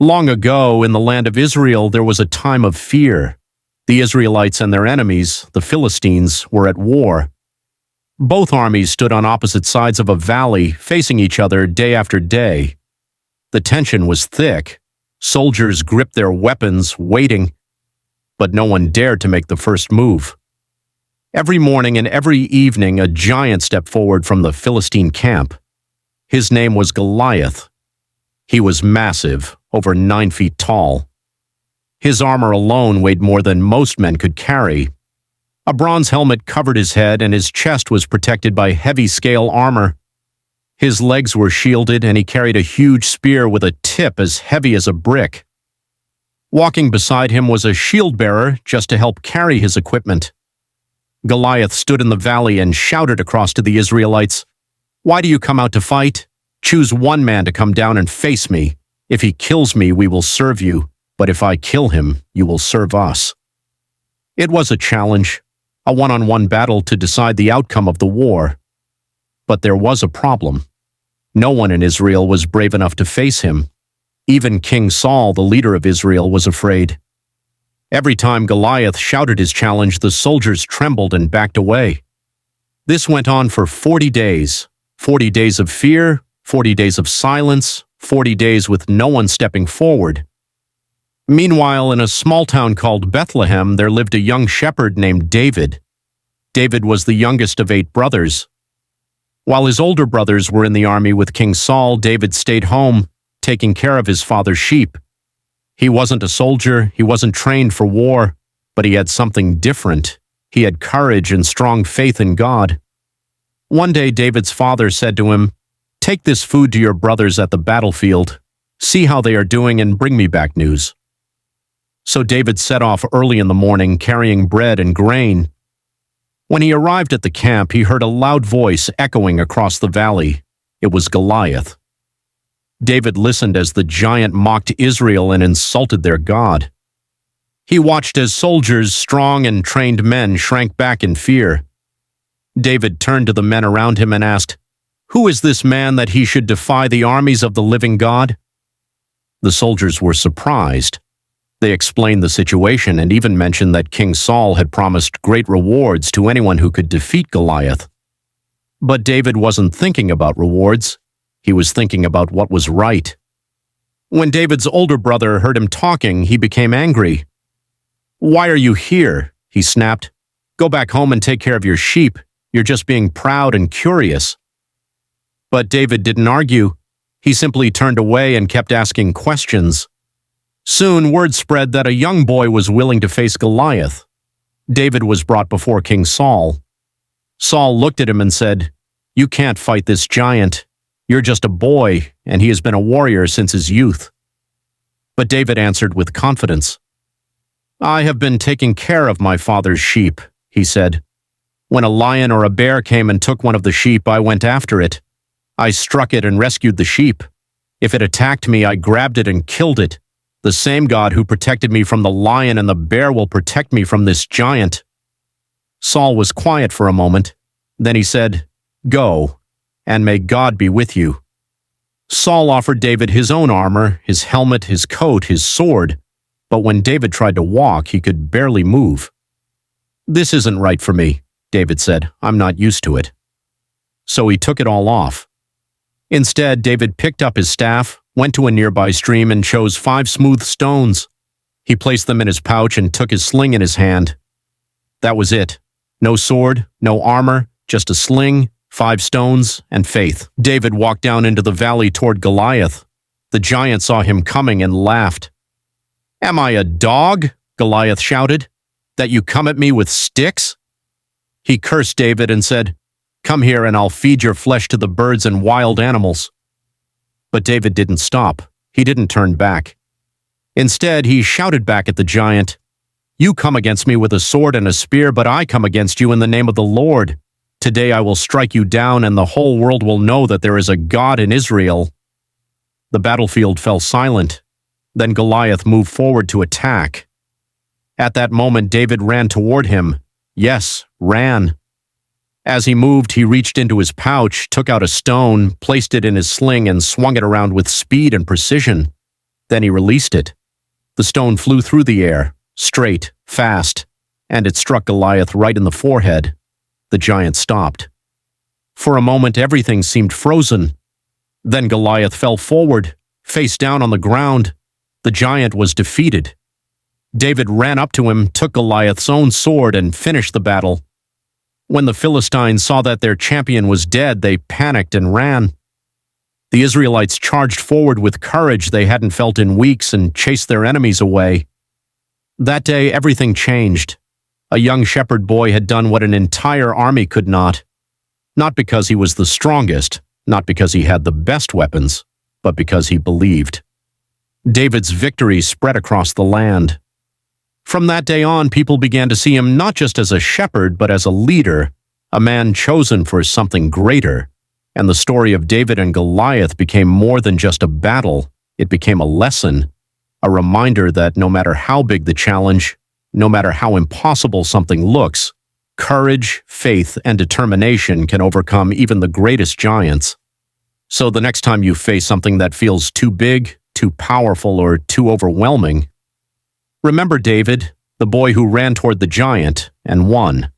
Long ago, in the land of Israel, there was a time of fear. The Israelites and their enemies, the Philistines, were at war. Both armies stood on opposite sides of a valley, facing each other day after day. The tension was thick. Soldiers gripped their weapons, waiting, but no one dared to make the first move. Every morning and every evening, a giant stepped forward from the Philistine camp. His name was Goliath. He was massive, over 9 feet tall. His armor alone weighed more than most men could carry. A bronze helmet covered his head, and his chest was protected by heavy scale armor. His legs were shielded, and he carried a huge spear with a tip as heavy as a brick. Walking beside him was a shield bearer just to help carry his equipment. Goliath stood in the valley and shouted across to the Israelites, "Why do you come out to fight? Choose one man to come down and face me. If he kills me, we will serve you, but if I kill him, you will serve us." It was a challenge, a one-on-one battle to decide the outcome of the war. But there was a problem. No one in Israel was brave enough to face him. Even King Saul, the leader of Israel, was afraid. Every time Goliath shouted his challenge, the soldiers trembled and backed away. This went on for 40 days. 40 days of fear, 40 days of silence, 40 days with no one stepping forward. Meanwhile, in a small town called Bethlehem, there lived a young shepherd named David. David was the youngest of 8 brothers. While his older brothers were in the army with King Saul, David stayed home, taking care of his father's sheep. He wasn't a soldier, he wasn't trained for war, but he had something different. He had courage and strong faith in God. One day, David's father said to him, "Take this food to your brothers at the battlefield. See how they are doing and bring me back news." So David set off early in the morning, carrying bread and grain. When he arrived at the camp, he heard a loud voice echoing across the valley. It was Goliath. David listened as the giant mocked Israel and insulted their God. He watched as soldiers, strong and trained men, shrank back in fear. David turned to the men around him and asked, "Who is this man that he should defy the armies of the living God?" The soldiers were surprised. They explained the situation and even mentioned that King Saul had promised great rewards to anyone who could defeat Goliath. But David wasn't thinking about rewards. He was thinking about what was right. When David's older brother heard him talking, he became angry. "Why are you here?" he snapped. "Go back home and take care of your sheep. You're just being proud and curious." But David didn't argue. He simply turned away and kept asking questions. Soon, word spread that a young boy was willing to face Goliath. David was brought before King Saul. Saul looked at him and said, "You can't fight this giant. You're just a boy, and he has been a warrior since his youth." But David answered with confidence. "I have been taking care of my father's sheep," he said. "When a lion or a bear came and took one of the sheep, I went after it. I struck it and rescued the sheep. If it attacked me, I grabbed it and killed it. The same God who protected me from the lion and the bear will protect me from this giant." Saul was quiet for a moment. Then he said, "Go, and may God be with you." Saul offered David his own armor, his helmet, his coat, his sword, but when David tried to walk, he could barely move. "This isn't right for me," David said. "I'm not used to it." So he took it all off. Instead, David picked up his staff, went to a nearby stream and chose 5 smooth stones. He placed them in his pouch and took his sling in his hand. That was it. No sword, no armor, just a sling, 5 stones, and faith. David walked down into the valley toward Goliath. The giant saw him coming and laughed. "Am I a dog?" Goliath shouted, "that you come at me with sticks?" He cursed David and said, "Come here and I'll feed your flesh to the birds and wild animals." But David didn't stop. He didn't turn back. Instead, he shouted back at the giant, "You come against me with a sword and a spear, but I come against you in the name of the Lord. Today I will strike you down, and the whole world will know that there is a God in Israel." The battlefield fell silent. Then Goliath moved forward to attack. At that moment, David ran toward him. Yes, ran. As he moved, he reached into his pouch, took out a stone, placed it in his sling, and swung it around with speed and precision. Then he released it. The stone flew through the air, straight, fast, and it struck Goliath right in the forehead. The giant stopped. For a moment, everything seemed frozen. Then Goliath fell forward, face down on the ground. The giant was defeated. David ran up to him, took Goliath's own sword, and finished the battle. When the Philistines saw that their champion was dead, they panicked and ran. The Israelites charged forward with courage they hadn't felt in weeks and chased their enemies away. That day, everything changed. A young shepherd boy had done what an entire army could not. Not because he was the strongest, not because he had the best weapons, but because he believed. David's victory spread across the land. From that day on, people began to see him not just as a shepherd, but as a leader, a man chosen for something greater. And the story of David and Goliath became more than just a battle. It became a lesson, a reminder that no matter how big the challenge, no matter how impossible something looks, courage, faith, and determination can overcome even the greatest giants. So the next time you face something that feels too big, too powerful, or too overwhelming, remember David, the boy who ran toward the giant and won.